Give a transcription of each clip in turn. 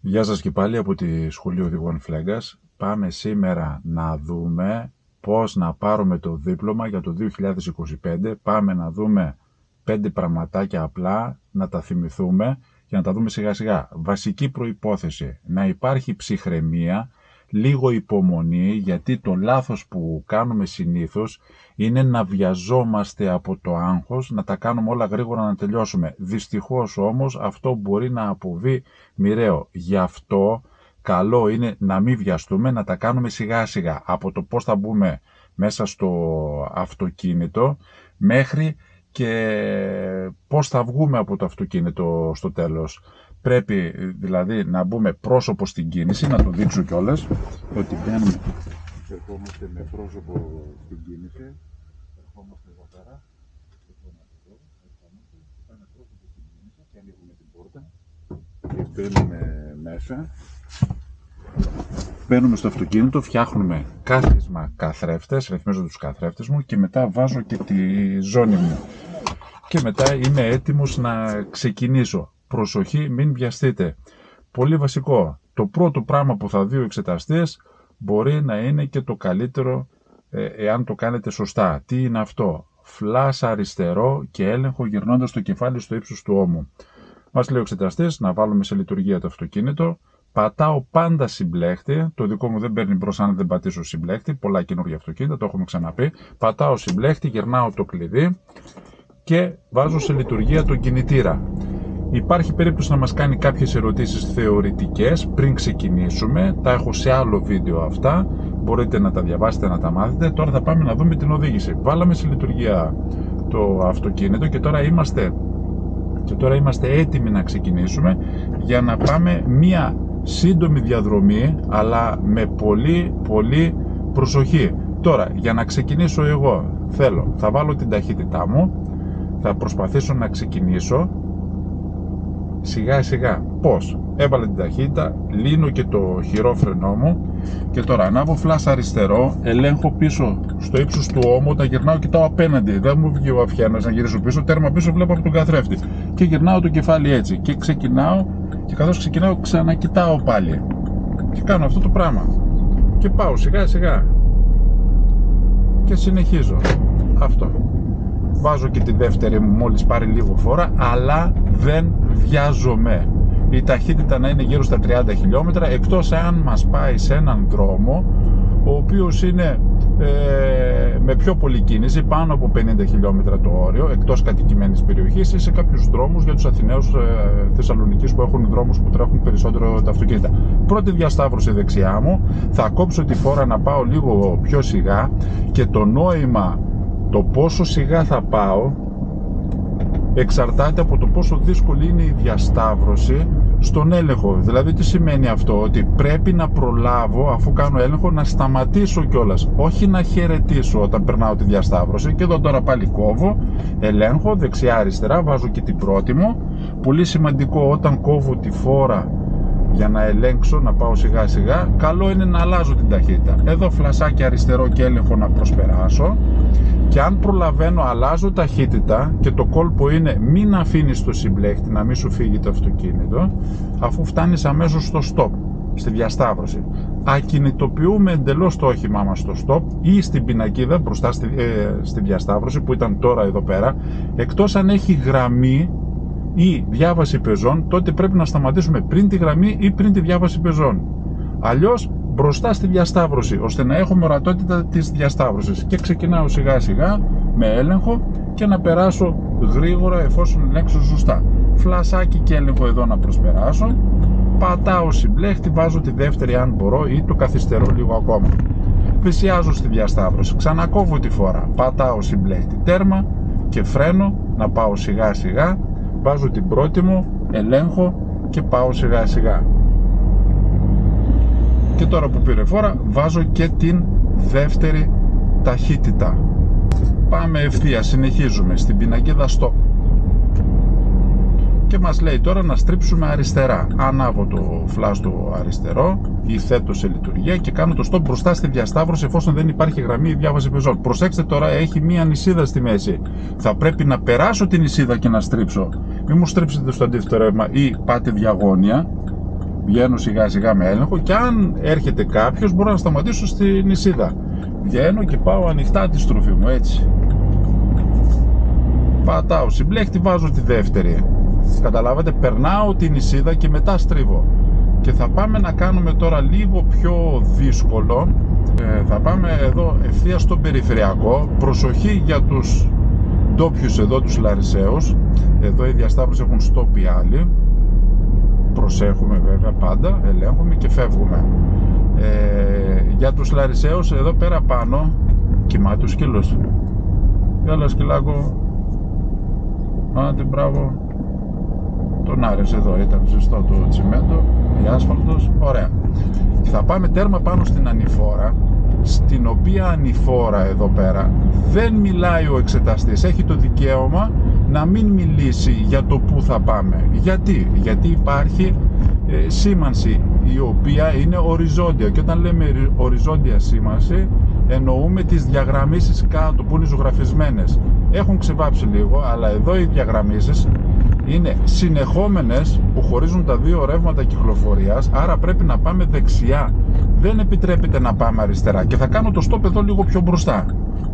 Γεια σας και πάλι από τη Σχολή Οδηγών Φλέγκας. Πάμε σήμερα να δούμε πώς να πάρουμε το δίπλωμα για το 2025. Πάμε να δούμε 5 πραγματάκια απλά, να τα θυμηθούμε και να τα δούμε σιγά σιγά. Βασική προϋπόθεση, να υπάρχει ψυχραιμία, λίγο υπομονή, γιατί το λάθος που κάνουμε συνήθως είναι να βιαζόμαστε από το άγχος, να τα κάνουμε όλα γρήγορα να τελειώσουμε. Δυστυχώς όμως αυτό μπορεί να αποβεί μοιραίο. Γι' αυτό καλό είναι να μην βιαστούμε, να τα κάνουμε σιγά σιγά. Από το πώς θα μπούμε μέσα στο αυτοκίνητο μέχρι και πώς θα βγούμε από το αυτοκίνητο στο τέλος. Πρέπει δηλαδή να μπούμε πρόσωπο στην κίνηση, να το δείξω κιόλας, ότι μπαίνουμε, ερχόμαστε με πρόσωπο στην κίνηση, ερχόμαστε εδώ πέρα, πάμε πρόσωπο στην κίνηση και ανοίγουμε την πόρτα και μπαίνουμε μέσα. Μπαίνουμε στο αυτοκίνητο, φτιάχνουμε κάθισμα καθρέφτες, ρυθμίζω τους καθρέφτες μου και μετά βάζω και τη ζώνη μου. Και μετά είμαι έτοιμος να ξεκινήσω. Προσοχή, μην βιαστείτε. Πολύ βασικό. Το πρώτο πράγμα που θα δει ο εξεταστής μπορεί να είναι και το καλύτερο εάν το κάνετε σωστά. Τι είναι αυτό? Φλας αριστερό και έλεγχο γυρνώντας το κεφάλι στο ύψος του ώμου. Μας λέει ο εξεταστής να βάλουμε σε λειτουργία το αυτοκίνητο. Πατάω πάντα συμπλέχτη. Το δικό μου δεν παίρνει μπρος αν δεν πατήσω συμπλέχτη. Πολλά καινούργια αυτοκίνητα, το έχουμε ξαναπεί. Πατάω συμπλέχτη, γυρνάω το κλειδί και βάζω σε λειτουργία τον κινητήρα. Υπάρχει περίπτωση να μας κάνει κάποιες ερωτήσεις θεωρητικές πριν ξεκινήσουμε. Τα έχω σε άλλο βίντεο αυτά. Μπορείτε να τα διαβάσετε, να τα μάθετε. Τώρα θα πάμε να δούμε την οδήγηση. Βάλαμε σε λειτουργία το αυτοκίνητο και τώρα είμαστε έτοιμοι να ξεκινήσουμε για να πάμε μία σύντομη διαδρομή, αλλά με πολύ προσοχή. Τώρα, για να ξεκινήσω εγώ θα βάλω την ταχύτητά μου, θα προσπαθήσω να ξεκινήσω σιγά σιγά. Πώς? Έβαλα την ταχύτητα, λύνω και το χειρόφρενό μου και τώρα ανάβω φλας αριστερό, ελέγχω πίσω στο ύψος του ώμου, όταν γυρνάω κοιτάω απέναντι, δεν μου βγει ο αφιένας να γυρίσω πίσω, τέρμα πίσω βλέπω από τον καθρέφτη και γυρνάω το κεφάλι έτσι και ξεκινάω και καθώς ξεκινάω ξανακοιτάω πάλι και κάνω αυτό το πράγμα και πάω σιγά σιγά και συνεχίζω αυτό. Βάζω και τη δεύτερη μου μόλις πάρει λίγο φόρα, αλλά δεν βιάζομαι. Η ταχύτητα να είναι γύρω στα 30 χιλιόμετρα, εκτός αν μας πάει σε έναν δρόμο ο οποίος είναι με πιο πολλή κίνηση, πάνω από 50 χιλιόμετρα το όριο, εκτός κατοικημένης περιοχής, ή σε κάποιους δρόμους για τους Αθηναίους Θεσσαλονικής που έχουν δρόμους που τρέχουν περισσότερο τα αυτοκίνητα. Πρώτη διασταύρωση δεξιά μου, θα κόψω τη φόρα να πάω λίγο πιο σιγά και το νόημα, το πόσο σιγά θα πάω, εξαρτάται από το πόσο δύσκολη είναι η διασταύρωση στον έλεγχο. Δηλαδή τι σημαίνει αυτό? Ότι πρέπει να προλάβω, αφού κάνω έλεγχο, να σταματήσω κιόλας, όχι να χαιρετήσω όταν περνάω τη διασταύρωση. Και εδώ τώρα πάλι κόβω, ελέγχω δεξιά αριστερά, βάζω και την πρώτη μου. Πολύ σημαντικό όταν κόβω τη φόρα για να ελέγξω, να πάω σιγά σιγά, καλό είναι να αλλάζω την ταχύτητα. Εδώ φλασάκι αριστερό και έλεγχο να προσπεράσω. Και αν προλαβαίνω, αλλάζω ταχύτητα και το κόλπο είναι μην αφήνεις το συμπλέχτη, να μην σου φύγει το αυτοκίνητο, αφού φτάνεις αμέσως στο stop, στη διασταύρωση. Ακινητοποιούμε εντελώς το όχημά μας στο stop ή στην πινακίδα μπροστά στη διασταύρωση που ήταν τώρα εδώ πέρα, εκτός αν έχει γραμμή ή διάβαση πεζών, τότε πρέπει να σταματήσουμε πριν τη γραμμή ή πριν τη διάβαση πεζών. Αλλιώς μπροστά στη διασταύρωση, ώστε να έχουμε ορατότητα της διασταύρωσης. Και ξεκινάω σιγά σιγά με έλεγχο και να περάσω γρήγορα εφόσον ελέγξω σωστά. Φλασάκι και έλεγχο εδώ να προσπεράσω. Πατάω συμπλέχτη, βάζω τη δεύτερη αν μπορώ ή το καθυστερώ λίγο ακόμα. Πλησιάζω στη διασταύρωση, ξανακόβω τη φορά, πατάω συμπλέχτη, τέρμα και φρένο να πάω σιγά σιγά. Βάζω την πρώτη μου, ελέγχω και πάω σιγά σιγά. Και τώρα που πήρε φόρα βάζω και την δεύτερη ταχύτητα. Πάμε ευθεία, συνεχίζουμε στην πινακίδα stop. Και μας λέει τώρα να στρίψουμε αριστερά. Ανάβω το φλας το αριστερό ή θέτω σε λειτουργία και κάνω το stop μπροστά στη διασταύρωση εφόσον δεν υπάρχει γραμμή ή διάβαση πεζών. Προσέξτε τώρα, έχει μία νησίδα στη μέση. Θα πρέπει να περάσω την νησίδα και να στρίψω. Μην μου στρίψετε στο αντίθετο ρεύμα ή πάτε διαγώνια. Βγαίνω σιγά σιγά με έλεγχο και αν έρχεται κάποιος μπορώ να σταματήσω στην νησίδα. Βγαίνω και πάω ανοιχτά τη στροφή μου, έτσι. Πατάω συμπλέχτη, βάζω τη δεύτερη. Καταλάβατε, περνάω την νησίδα και μετά στρίβω. Και θα πάμε να κάνουμε τώρα λίγο πιο δύσκολο. Θα πάμε εδώ ευθεία στον περιφερειακό. Προσοχή για τους ντόπιους εδώ, τους Λαρισαίους. Εδώ οι διασταύρους έχουν στόπ οι άλλοι. Προσέχουμε βέβαια πάντα, ελέγχουμε και φεύγουμε. Για τους Λαρισαίους εδώ πέρα πάνω κοιμάται ο σκύλος. Έλα σκυλάκο. Άντε μπράβο. Τον άρεσε εδώ, ήταν ζεστό το τσιμέντο, η άσφαλτος, ωραία. Θα πάμε τέρμα πάνω στην ανηφόρα, στην οποία ανηφόρα εδώ πέρα δεν μιλάει ο εξεταστής, έχει το δικαίωμα να μην μιλήσει για το που θα πάμε. Γιατί υπάρχει σήμανση η οποία είναι οριζόντια, και όταν λέμε οριζόντια σήμανση εννοούμε τις διαγραμμίσεις κάτω που είναι ζωγραφισμένες. Έχουν ξεβάψει λίγο, αλλά εδώ οι διαγραμμίσεις είναι συνεχόμενες που χωρίζουν τα δύο ρεύματα κυκλοφορίας, άρα πρέπει να πάμε δεξιά. Δεν επιτρέπεται να πάμε αριστερά και θα κάνω το stop εδώ λίγο πιο μπροστά.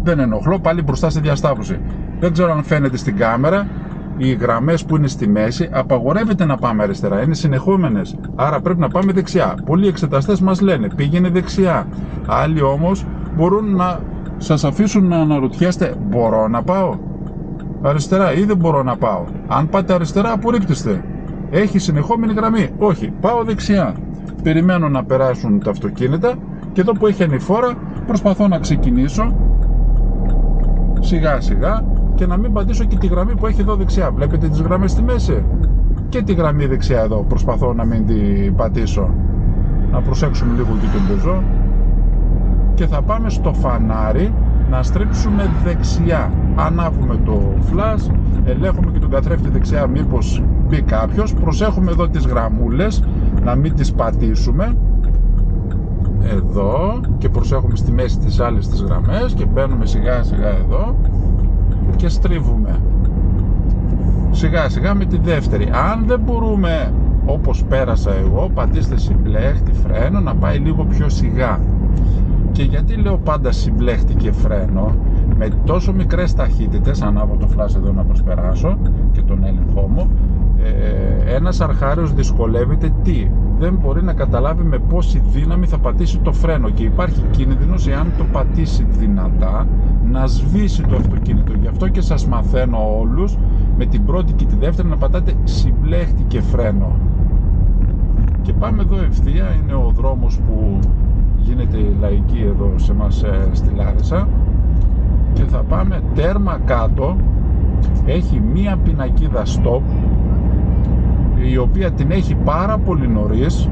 Δεν ενοχλώ, πάλι μπροστά στη διασταύρωση. Δεν ξέρω αν φαίνεται στην κάμερα, οι γραμμές που είναι στη μέση απαγορεύεται να πάμε αριστερά, είναι συνεχόμενες, άρα πρέπει να πάμε δεξιά. Πολλοί εξεταστές μας λένε πήγαινε δεξιά, άλλοι όμως μπορούν να σας αφήσουν να αναρωτιέστε, μπορώ να πάω αριστερά ή δεν μπορώ να πάω? Αν πάτε αριστερά απορρίπτεστε. Έχει συνεχόμενη γραμμή. Όχι, πάω δεξιά. Περιμένω να περάσουν τα αυτοκίνητα και εδώ που έχει ανηφόρα προσπαθώ να ξεκινήσω σιγά σιγά και να μην πατήσω και τη γραμμή που έχει εδώ δεξιά. Βλέπετε τις γραμμές στη μέση? Και τη γραμμή δεξιά εδώ προσπαθώ να μην την πατήσω. Να προσέξουμε λίγο και τον πεζό. Και θα πάμε στο φανάρι να στρίψουμε δεξιά. Ανάβουμε το φλας, ελέγχουμε και τον καθρέφτη δεξιά μήπως μπει κάποιος. Προσέχουμε εδώ τις γραμμούλες να μην τις πατήσουμε. Εδώ και προσέχουμε στη μέση τις άλλες τις γραμμές και μπαίνουμε σιγά σιγά εδώ και στρίβουμε σιγά σιγά με τη δεύτερη. Αν δεν μπορούμε όπως πέρασα εγώ, πατήστε συμπλέχτη, φρένο, να πάει λίγο πιο σιγά. Και γιατί λέω πάντα συμπλέχτη και φρένο? Με τόσο μικρές ταχύτητες, ανάβω το φλας εδώ να προσπεράσω και τον έλεγχό μου, ένας αρχάριος δυσκολεύεται δεν μπορεί να καταλάβει με πόση δύναμη θα πατήσει το φρένο και υπάρχει κίνδυνος, εάν το πατήσει δυνατά, να σβήσει το αυτοκίνητο. Γι' αυτό και σας μαθαίνω όλους με την πρώτη και τη δεύτερη να πατάτε συμπλέχτη και φρένο. Και πάμε εδώ ευθεία, είναι ο δρόμος που γίνεται λαϊκή εδώ σε μας στη Λάρισα και θα πάμε τέρμα κάτω. Έχει μία πινακίδα stop η οποία την έχει πάρα πολύ νωρίς,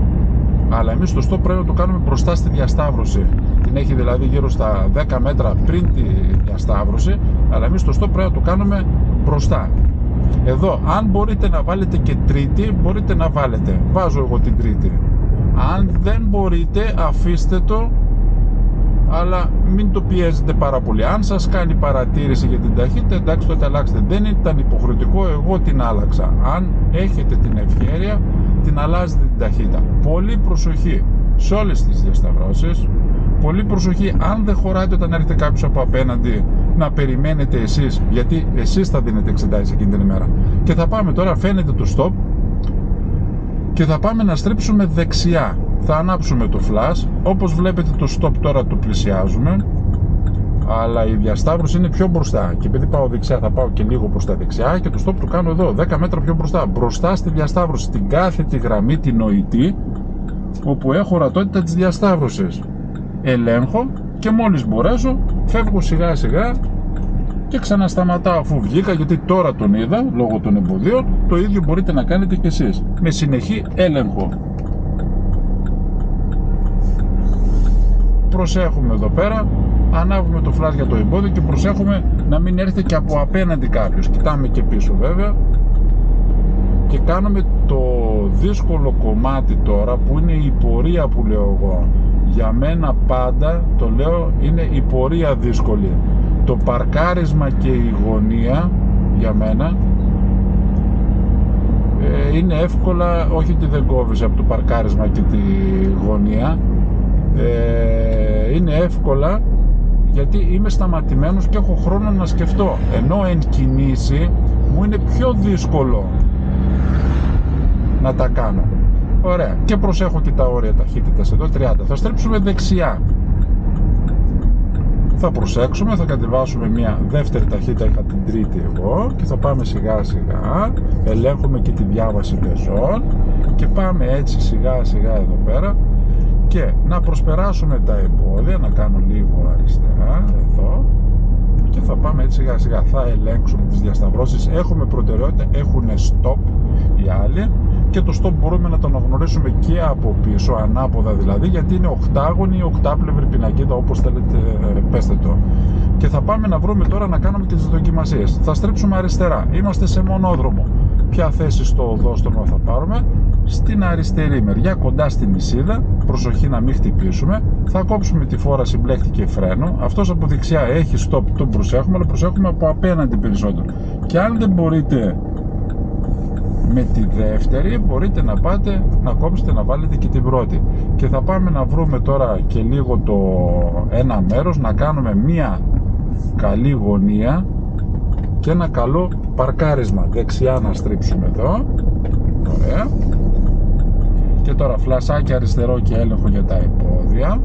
αλλά εμείς το stop πρέπει να το κάνουμε μπροστά στη διασταύρωση. Την έχει δηλαδή γύρω στα 10 μέτρα πριν τη διασταύρωση, αλλά εμείς το stop πρέπει να το κάνουμε μπροστά. Εδώ αν μπορείτε να βάλετε και τρίτη, μπορείτε να βάλετε. Βάζω εγώ την τρίτη. Αν δεν μπορείτε, αφήστε το, αλλά μην το πιέζετε πάρα πολύ. Αν σας κάνει παρατήρηση για την ταχύτητα, εντάξει, τότε αλλάξτε. Δεν ήταν υποχρεωτικό, εγώ την άλλαξα. Αν έχετε την ευχέρεια, την αλλάζετε την ταχύτητα. Πολύ προσοχή σε όλες τις διασταυρώσεις. Πολύ προσοχή αν δεν χωράτε όταν έρχεται κάποιος από απέναντι, να περιμένετε εσείς, γιατί εσείς θα δίνετε εξετάσεις εκείνη την ημέρα. Και θα πάμε τώρα, φαίνεται το stop και θα πάμε να στρίψουμε δεξιά. Θα ανάψουμε το flash, όπως βλέπετε το stop τώρα το πλησιάζουμε, αλλά η διασταύρωση είναι πιο μπροστά και επειδή πάω δεξιά θα πάω και λίγο προς τα δεξιά και το stop το κάνω εδώ 10 μέτρα πιο μπροστά, μπροστά στη διασταύρωση, την κάθετη γραμμή, την νοητή, όπου έχω ορατότητα της διασταύρωσης. Ελέγχω και μόλις μπορέσω φεύγω σιγά σιγά και ξανασταματάω αφού βγήκα, γιατί τώρα τον είδα λόγω των εμποδίων. Το ίδιο μπορείτε να κάνετε και εσείς με συνεχή έλεγχο. Προσέχουμε εδώ πέρα, ανάβουμε το φλας για το εμπόδιο και προσέχουμε να μην έρθει και από απέναντι κάποιος. Κοιτάμε και πίσω βέβαια και κάνουμε το δύσκολο κομμάτι τώρα που είναι η πορεία που λέω εγώ. Για μένα πάντα το λέω, είναι η πορεία δύσκολη. Το παρκάρισμα και η γωνία για μένα είναι εύκολα, όχι ότι δεν κόβεις από το παρκάρισμα και τη γωνία, είναι εύκολα γιατί είμαι σταματημένος και έχω χρόνο να σκεφτώ, ενώ εν κινήσει μου είναι πιο δύσκολο να τα κάνω. Ωραία, και προσέχω και τα όρια ταχύτητας εδώ 30. Θα στρέψουμε δεξιά, θα προσέξουμε, θα κατεβάσουμε μια δεύτερη ταχύτητα, είχα την τρίτη εγώ, και θα πάμε σιγά σιγά, ελέγχουμε και τη διάβαση πεζών και πάμε έτσι σιγά σιγά εδώ πέρα, και να προσπεράσουμε τα εμπόδια, να κάνω λίγο αριστερά εδώ, και θα πάμε έτσι σιγά σιγά, θα ελέγξουμε τις διασταυρώσεις, έχουμε προτεραιότητα, έχουν stop οι άλλοι, και το stop μπορούμε να το αναγνωρίσουμε και από πίσω, ανάποδα δηλαδή, γιατί είναι οκτάγωνη ή οκτάπλευρη πινακίδα, όπως θέλετε πέστε το. Και θα πάμε να βρούμε τώρα να κάνουμε και τις δοκιμασίες. Θα στρέψουμε αριστερά, είμαστε σε μονόδρομο. Ποια θέση στο οδόστρωμα θα πάρουμε? Στην αριστερή μεριά, κοντά στην νησίδα, προσοχή να μην χτυπήσουμε. Θα κόψουμε τη φόραση μπλέχτη και φρένο. Αυτός από δεξιά έχει stop, τον προσέχουμε, αλλά προσέχουμε από απέναντι περισσότερο. Και αν δεν μπορείτε με τη δεύτερη, μπορείτε να πάτε να κόψετε, να βάλετε και την πρώτη. Και θα πάμε να βρούμε τώρα και λίγο το ένα μέρος, να κάνουμε μια καλή γωνία και ένα καλό παρκάρισμα. Δεξιά να στρίψουμε εδώ. Ωραία. Και τώρα φλασάκι αριστερό και έλεγχο για τα εμπόδια.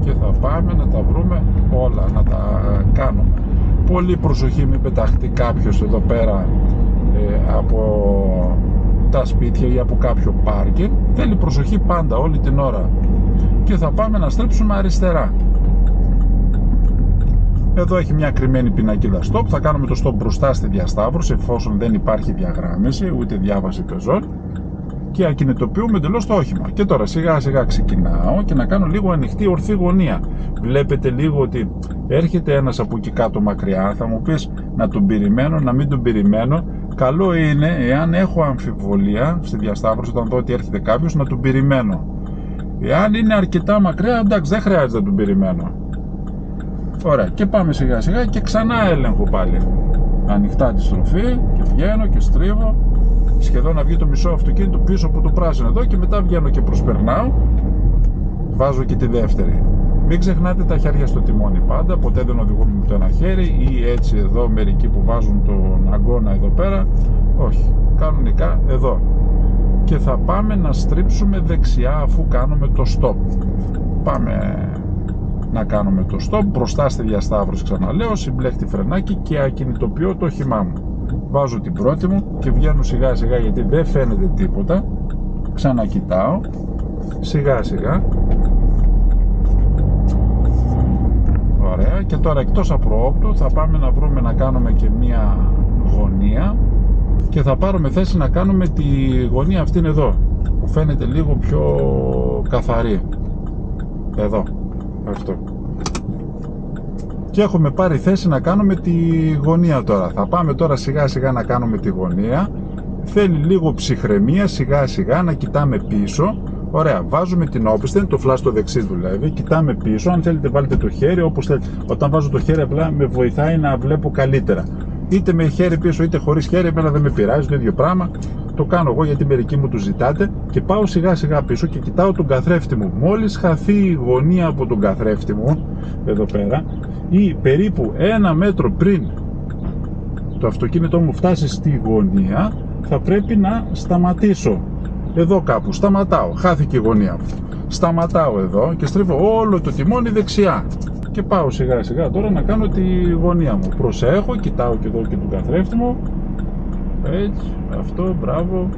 Και θα πάμε να τα βρούμε όλα, να τα κάνουμε. Πολύ προσοχή, μην πεταχτεί κάποιος εδώ πέρα από τα σπίτια ή από κάποιο πάρκινγκ. Θέλει προσοχή πάντα, όλη την ώρα. Και θα πάμε να στρέψουμε αριστερά. Εδώ έχει μια κρυμμένη πινακίδα stop. Θα κάνουμε το stop μπροστά στη διασταύρωση, εφόσον δεν υπάρχει διαγράμμιση ούτε διάβαση πεζών, και ακινητοποιούμε εντελώς το όχημα. Και τώρα σιγά σιγά ξεκινάω και να κάνω λίγο ανοιχτή ορθή γωνία. Βλέπετε λίγο ότι έρχεται ένας από εκεί κάτω μακριά. Θα μου πεις να τον περιμένω, να μην τον περιμένω. Καλό είναι, εάν έχω αμφιβολία στη διασταύρωση, όταν δω ότι έρχεται κάποιος, να τον περιμένω. Εάν είναι αρκετά μακριά, εντάξει, δεν χρειάζεται να τον περιμένω. Ωραία, και πάμε σιγά σιγά και ξανά έλεγχο πάλι. Ανοιχτά τη στροφή και βγαίνω και στρίβω. Σχεδόν να βγει το μισό αυτοκίνητο πίσω από το πράσινο εδώ, και μετά βγαίνω και προσπερνάω. Βάζω και τη δεύτερη. Μην ξεχνάτε τα χέρια στο τιμόνι πάντα. Ποτέ δεν οδηγούμε με το ένα χέρι, ή έτσι εδώ μερικοί που βάζουν τον αγκώνα εδώ πέρα. Όχι, κανονικά εδώ. Και θα πάμε να στρίψουμε δεξιά αφού κάνουμε το stop. Πάμε να κάνουμε το stop μπροστά στη διασταύρωση, ξαναλέω, συμπλέχτη φρενάκι και ακινητοποιώ το όχημά μου. Βάζω την πρώτη μου και βγαίνω σιγά σιγά, γιατί δεν φαίνεται τίποτα. Ξανακοιτάω σιγά σιγά. Ωραία, και τώρα εκτός απροόπτου θα πάμε να βρούμε να κάνουμε και μία γωνία, και θα πάρουμε θέση να κάνουμε τη γωνία αυτήν εδώ, που φαίνεται λίγο πιο καθαρή. Εδώ, αυτό. Και έχουμε πάρει θέση να κάνουμε τη γωνία τώρα. Θα πάμε τώρα σιγά σιγά να κάνουμε τη γωνία. Θέλει λίγο ψυχραιμία, σιγά σιγά να κοιτάμε πίσω. Ωραία, βάζουμε την όπισθεν, το φλάσ στο δεξί δουλεύει, κοιτάμε πίσω. Αν θέλετε βάλτε το χέρι όπως θέλετε. Όταν βάζω το χέρι απλά με βοηθάει να βλέπω καλύτερα. Είτε με χέρι πίσω είτε χωρίς χέρι, εμένα δεν με πειράζει, το ίδιο πράγμα. Το κάνω εγώ γιατί μερικοί μου το ζητάτε, και πάω σιγά σιγά πίσω και κοιτάω τον καθρέφτη μου. Μόλις χαθεί η γωνία από τον καθρέφτη μου, εδώ πέρα, ή περίπου 1 μέτρο πριν το αυτοκίνητό μου φτάσει στη γωνία, θα πρέπει να σταματήσω. Εδώ κάπου σταματάω, χάθηκε η γωνία μου. Σταματάω εδώ και στρίβω όλο το τιμόνι δεξιά. Και πάω σιγά σιγά τώρα να κάνω τη γωνία μου. Προσέχω, κοιτάω και εδώ και τον καθρέφτη μου. Έτσι, αυτό, μπράβο.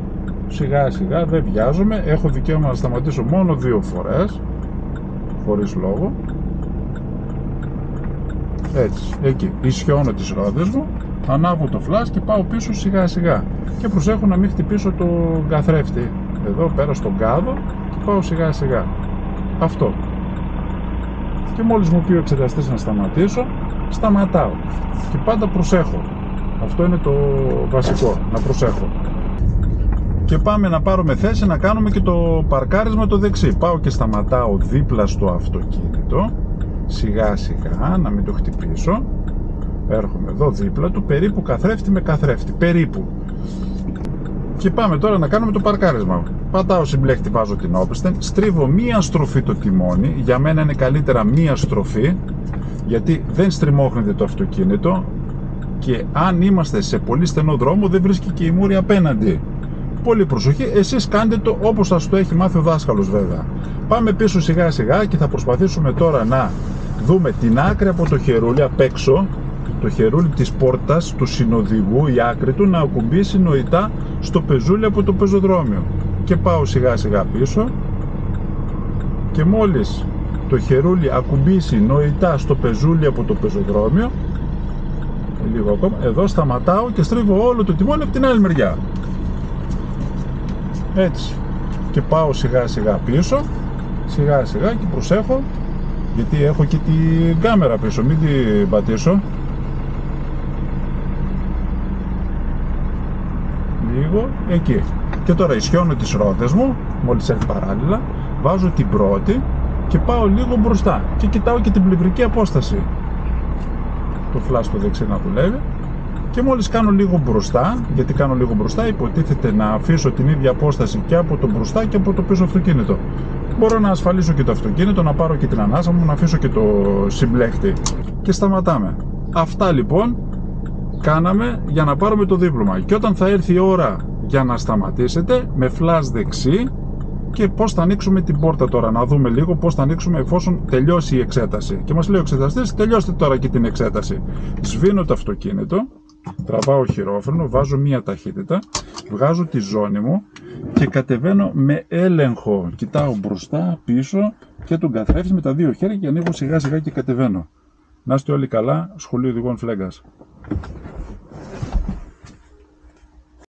Σιγά σιγά, δεν βιάζομαι. Έχω δικαίωμα να σταματήσω μόνο 2 φορές, χωρίς λόγο. Έτσι, εκεί, ισιώνω τις ρόδες μου, ανάβω το φλας και πάω πίσω σιγά σιγά. Και προσέχω να μην χτυπήσω το καθρέφτη. Εδώ πέρα στον κάδο και πάω σιγά σιγά. Αυτό. Και μόλις μου πει ο εξεταστής να σταματήσω, σταματάω. Και πάντα προσέχω. Αυτό είναι το βασικό, να προσέχω. Και πάμε να πάρουμε θέση να κάνουμε και το παρκάρισμα το δεξί. Πάω και σταματάω δίπλα στο αυτοκίνητο, σιγά σιγά, να μην το χτυπήσω. Έρχομαι εδώ δίπλα του, περίπου καθρέφτη με καθρέφτη, περίπου. Και πάμε τώρα να κάνουμε το παρκάρισμα. Πατάω συμπλέκτη, βάζω την όπισθεν, στρίβω μία στροφή το τιμόνι. Για μένα είναι καλύτερα μία στροφή, γιατί δεν στριμώχνεται το αυτοκίνητο και αν είμαστε σε πολύ στενό δρόμο δεν βρίσκει και η μούρη απέναντι. Πολύ προσοχή, εσείς κάντε το όπως σας το έχει μάθει ο δάσκαλος βέβαια. Πάμε πίσω σιγά σιγά και θα προσπαθήσουμε τώρα να δούμε την άκρη από το χερούλι απ' έξω, το χερούλι της πόρτας του συνοδηγού, η άκρη του να ακουμπήσει νοητά στο πεζούλι από το πεζοδρόμιο. Και πάω σιγά σιγά πίσω και μόλις το χερούλι ακουμπήσει νοητά στο πεζούλι από το πεζοδρόμιο, λίγο ακόμα, εδώ σταματάω και στρίβω όλο το τιμόνι από την άλλη μεριά. Έτσι. Και πάω σιγά σιγά πίσω, σιγά σιγά και προσέχω, γιατί έχω και την κάμερα πίσω, μην την πατήσω. Λίγο, εκεί. Και τώρα ισιώνω τις ρόδες μου, μόλις έρθει παράλληλα, βάζω την πρώτη και πάω λίγο μπροστά και κοιτάω και την πλευρική απόσταση. Το φλάσ στο δεξί να δουλεύει. Και μόλις κάνω λίγο μπροστά, γιατί κάνω λίγο μπροστά, υποτίθεται να αφήσω την ίδια απόσταση και από το μπροστά και από το πίσω αυτοκίνητο. Μπορώ να ασφαλίσω και το αυτοκίνητο, να πάρω και την ανάσα μου, να αφήσω και το συμπλέκτη. Και σταματάμε. Αυτά λοιπόν κάναμε για να πάρουμε το δίπλωμα. Και όταν θα έρθει η ώρα για να σταματήσετε, με φλας δεξί, και πώς θα ανοίξουμε την πόρτα τώρα. Να δούμε λίγο πώς θα ανοίξουμε εφόσον τελειώσει η εξέταση. Και μας λέει ο εξεταστής, τελειώστε τώρα και την εξέταση. Σβήνω το αυτοκίνητο, τραβάω χειρόφρενο, βάζω μία ταχύτητα, βγάζω τη ζώνη μου και κατεβαίνω με έλεγχο. Κοιτάω μπροστά, πίσω και τον καθρέφτη με τα δύο χέρια και ανοίγω σιγά σιγά και κατεβαίνω. Να είστε όλοι καλά, Σχολείο Οδηγών Φλέγκας.